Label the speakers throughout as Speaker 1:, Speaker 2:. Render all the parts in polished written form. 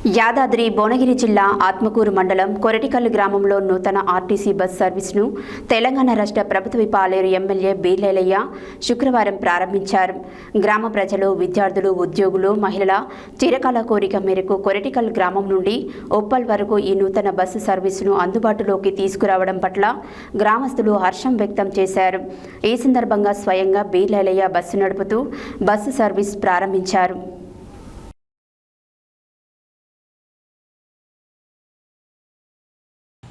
Speaker 1: యాదాద్రి భువనగిరి జిల్లా ఆత్మకూరు మండలం కొరటికల్లు గ్రామంలో నూతన ఆర్టీసీ బస్ సర్వీసును తెలంగాణ రాష్ట్ర ప్రభుత్వ పాలేరు ఎమ్మెల్యే బీర్లైలయ్య శుక్రవారం ప్రారంభించారు. గ్రామ ప్రజలు, విద్యార్థులు, ఉద్యోగులు, మహిళల చిరకాల కోరిక మేరకు కొరటికల్లు గ్రామం నుండి ఉప్పల్ వరకు ఈ నూతన బస్సు సర్వీసును అందుబాటులోకి తీసుకురావడం పట్ల గ్రామస్తులు హర్షం వ్యక్తం చేశారు. ఈ సందర్భంగా స్వయంగా బీర్లైలయ్య బస్సు నడుపుతూ బస్సు సర్వీస్ ప్రారంభించారు.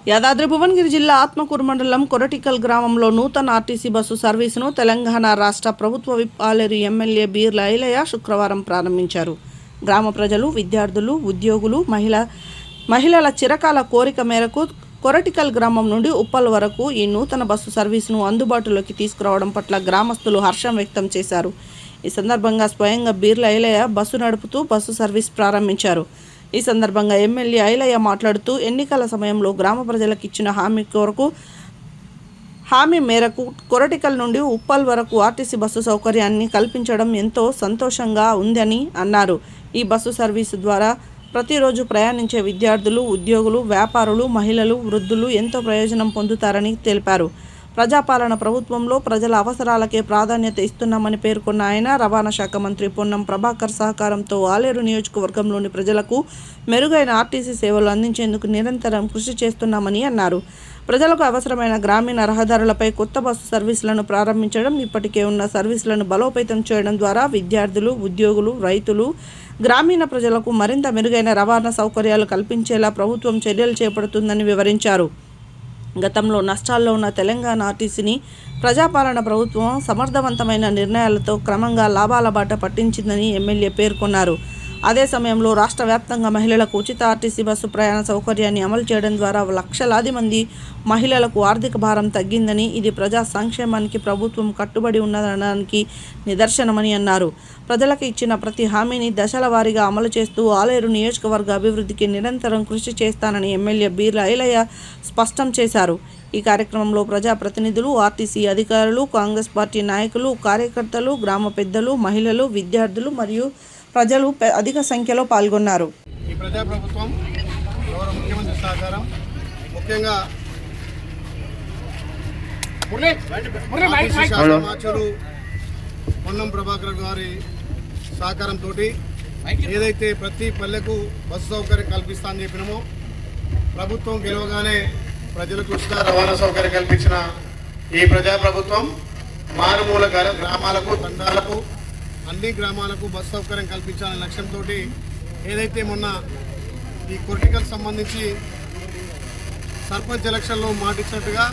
Speaker 2: యాదాద్రి భువనగిరి జిల్లా ఆత్మకూరు మండలం కొరటికల్ గ్రామంలో నూతన ఆర్టీసీ బస్సు సర్వీసును తెలంగాణ రాష్ట్ర ప్రభుత్వ పాలేరు ఎమ్మెల్యే బీర్లైలయ్య శుక్రవారం ప్రారంభించారు. గ్రామ ప్రజలు, విద్యార్థులు, ఉద్యోగులు, మహిళల చిరకాల కోరిక మేరకు కొరటికల్ గ్రామం నుండి ఉప్పల్ వరకు ఈ నూతన బస్సు సర్వీసును అందుబాటులోకి తీసుకురావడం పట్ల గ్రామస్తులు హర్షం వ్యక్తం చేశారు. ఈ సందర్భంగా స్వయంగా బీర్లైలయ్య బస్సు నడుపుతూ బస్సు సర్వీస్ ప్రారంభించారు. ఈ సందర్భంగా ఎమ్మెల్యే ఐలయ్య మాట్లాడుతూ ఎన్నికల సమయంలో గ్రామ ప్రజలకు ఇచ్చిన హామీ మేరకు కొరటికల్ నుండి ఉప్పల్ వరకు ఆర్టీసీ బస్సు సౌకర్యాన్ని కల్పించడం ఎంతో సంతోషంగా ఉందని అన్నారు. ఈ బస్సు సర్వీసు ద్వారా ప్రతిరోజు ప్రయాణించే విద్యార్థులు, ఉద్యోగులు, వ్యాపారులు, మహిళలు, వృద్ధులు ఎంతో ప్రయోజనం పొందుతారని తెలిపారు. ప్రజాపాలన ప్రభుత్వంలో ప్రజల అవసరాలకే ప్రాధాన్యత ఇస్తున్నామని పేర్కొన్న ఆయన, రవాణా శాఖ మంత్రి పొన్నం ప్రభాకర్ సహకారంతో ఆలేరు నియోజకవర్గంలోని ప్రజలకు మెరుగైన ఆర్టీసీ సేవలు అందించేందుకు నిరంతరం కృషి చేస్తున్నామని అన్నారు. ప్రజలకు అవసరమైన గ్రామీణ రహదారులపై కొత్త బస్సు సర్వీసులను ప్రారంభించడం, ఇప్పటికే ఉన్న సర్వీసులను బలోపేతం చేయడం ద్వారా విద్యార్థులు, ఉద్యోగులు, రైతులు, గ్రామీణ ప్రజలకు మరింత మెరుగైన రవాణా సౌకర్యాలు కల్పించేలా ప్రభుత్వం చర్యలు చేపడుతుందని వివరించారు. గతంలో నష్టాల్లో ఉన్న తెలంగాణ ఆర్టీసీని ప్రజాపాలన ప్రభుత్వం సమర్థవంతమైన నిర్ణయాలతో క్రమంగా లాభాల బాట పట్టించిందని ఎమ్మెల్యే పేర్కొన్నారు. అదే సమయంలో రాష్ట్ర వ్యాప్తంగా మహిళలకు ఉచిత ఆర్టీసీ బస్సు ప్రయాణ సౌకర్యాన్ని అమలు చేయడం ద్వారా లక్షలాది మంది మహిళలకు ఆర్థిక భారం తగ్గిందని, ఇది ప్రజా సంక్షేమానికి ప్రభుత్వం కట్టుబడి ఉన్నదనడానికి నిదర్శనమని అన్నారు. ప్రజలకు ఇచ్చిన ప్రతి హామీని దశల వారీగా అమలు చేస్తూ ఆలేరు నియోజకవర్గ అభివృద్ధికి నిరంతరం కృషి చేస్తానని ఎమ్మెల్యే బీర్లైలయ్య స్పష్టం చేశారు. ఈ కార్యక్రమంలో ప్రజాప్రతినిధులు, ఆర్టీసీ అధికారులు, కాంగ్రెస్ పార్టీ నాయకులు, కార్యకర్తలు, గ్రామ పెద్దలు, మహిళలు, విద్యార్థులు మరియు ప్రజలు అధిక సంఖ్యలో పాల్గొన్నారు.
Speaker 3: ఈ ప్రజాప్రభుత్వం గౌరవ ముఖ్యమంత్రి సహకారం, ముఖ్యంగా శాసనసభ్యులు పొన్నం ప్రభాకర్ గారి సహకారంతో ఏదైతే ప్రతి పల్లెకు బస్సు సౌకర్యం కల్పిస్తా అని చెప్పినామో, ప్రభుత్వం గెలవగానే ప్రజలకు ఉచిత రవాణా సౌకర్యం కల్పించిన ఈ ప్రజాప్రభుత్వం మారుమూల గ్రామాలకు, తండాలకు, అన్ని గ్రామాలకు బస్సు సౌకర్యం కల్పించాలనే లక్ష్యంతో ఏదైతే మొన్న ఈ కొరటికల్ సంబంధించి సర్పంచ్ ఎలక్షన్లో మాటిచ్చినట్టుగా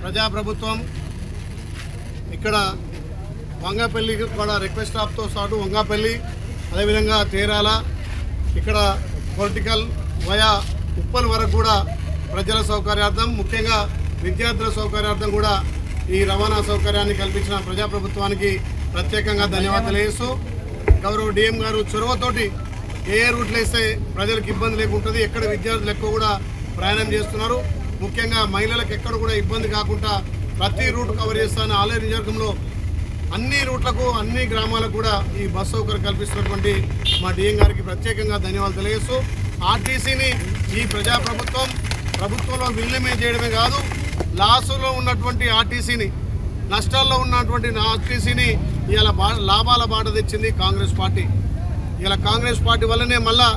Speaker 3: ప్రజాప్రభుత్వం ఇక్కడ వంగాపల్లి కూడా రిక్వెస్ట్ స్టాప్తో సాటు వంగాపల్లి, అదేవిధంగా తేరాల, ఇక్కడ కొరటికల్ వయా ఉప్పల్ వరకు కూడా ప్రజల సౌకర్యార్థం, ముఖ్యంగా విద్యార్థుల సౌకర్యార్థం కూడా ఈ రవాణా సౌకర్యాన్ని కల్పించిన ప్రజాప్రభుత్వానికి ప్రత్యేకంగా ధన్యవాదాలు తెలియజేస్తూ, గౌరవ డిఎం గారు చొరవతోటి ఏ రూట్లు వేస్తే ప్రజలకు ఇబ్బంది లేకుంటుంది, ఎక్కడ విద్యార్థులు ఎక్కువ కూడా ప్రయాణం చేస్తున్నారు, ముఖ్యంగా మహిళలకు ఎక్కడ కూడా ఇబ్బంది కాకుండా ప్రతి రూట్ కవర్ చేస్తాను. ఆలేరు నియోజకవర్గంలో అన్ని రూట్లకు, అన్ని గ్రామాలకు కూడా ఈ బస్ సౌకర్యం కల్పిస్తున్నటువంటి మా డిఎం గారికి ప్రత్యేకంగా ధన్యవాదాలు తెలియజేస్తూ, ఆర్టీసీని ఈ ప్రభుత్వంలో విలీనం చేయడమే కాదు, లాసులో ఉన్నటువంటి ఆర్టీసీని, నష్టాల్లో ఉన్నటువంటి ఆర్టీసీని ఇలా లాభాల బాట తెచ్చింది కాంగ్రెస్ పార్టీ. ఇలా కాంగ్రెస్ పార్టీ వల్లనే మళ్ళా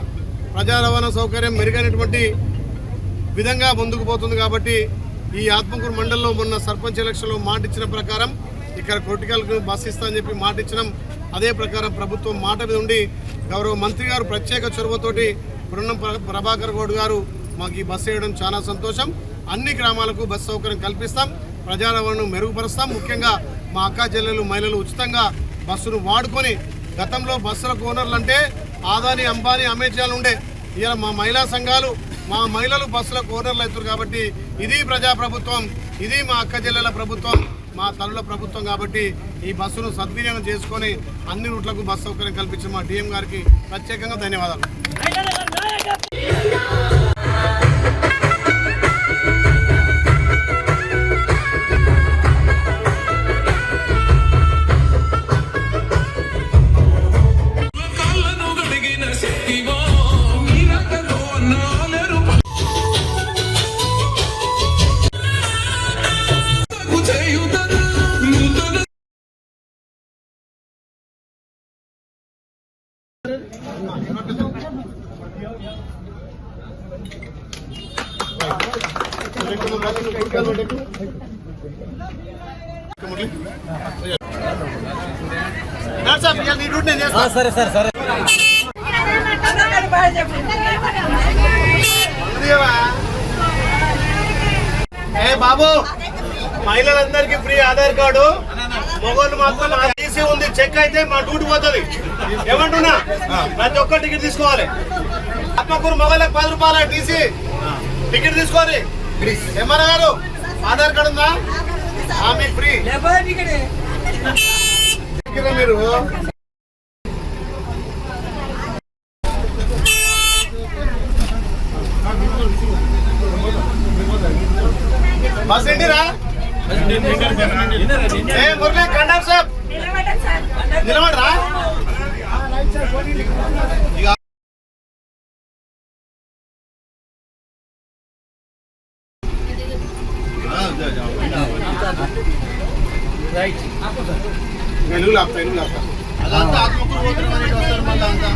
Speaker 3: ప్రజా రవాణా సౌకర్యం మెరుగైనటువంటి విధంగా ముందుకు పోతుంది. కాబట్టి ఈ ఆత్మకూరు మండలంలో మొన్న సర్పంచ్ ఎలక్షన్లో మాట ఇచ్చిన ప్రకారం ఇక్కడ కొరటికల్కు బస్ ఇస్తా అని చెప్పి మాట ఇచ్చినాం. అదే ప్రకారం ప్రభుత్వం మాట మీద ఉండి గౌరవ మంత్రి గారు ప్రత్యేక చొరవతోటి పొన్నం ప్రభాకర్ గౌడ్ గారు మాకు ఈ బస్సు వేయడం చాలా సంతోషం. అన్ని గ్రామాలకు బస్సు సౌకర్యం కల్పిస్తాం, ప్రజా రవాణాను మెరుగుపరుస్తాం. ముఖ్యంగా మా అక్కా చెల్లెలు, మహిళలు ఉచితంగా బస్సును వాడుకొని, గతంలో బస్సుల ఓనర్లు అంటే ఆదాని, అంబానీ, అమేజాన్ ఉండే, ఇలా మా మహిళా సంఘాలు, మా మహిళలు బస్సులకు ఓనర్లు అవుతారు. కాబట్టి ఇది ప్రజాప్రభుత్వం, ఇది మా అక్క చెల్లెల ప్రభుత్వం, మా తల్లుల ప్రభుత్వం. కాబట్టి ఈ బస్సును సద్వినియోగం చేసుకొని అన్ని రూట్లకు బస్సు సౌకర్యం కల్పించిన మా డిఎం గారికి ప్రత్యేకంగా ధన్యవాదాలు.
Speaker 4: సరే సరే సరే
Speaker 3: ఏ బాబు, మహిళలందరికీ ఫ్రీ ఆధార్ కార్డు, మొగోళ్ళు మాత్రం టీసీ ఉంది. చెక్ అయితే మా డ్యూటీ పోతుంది. ఏమంటున్నా, ప్రతి ఒక్క టికెట్ తీసుకోవాలి. ఆత్మకూరు మొగోళ్ళకి 10 రూపాయల టీసీ టికెట్ తీసుకోవాలి. ఎంఆర్ గారు ఆధార్ కార్డు ఉందా? మీకు ఫ్రీ మీరు. బస్ ఏంటిరా? మురళీ కండక్టర్ సాబ్ నిలబడరా? వెలుగు లాపుతా అదంతా ఆత్మకూరు పోతున్నారు మళ్ళీ అంతా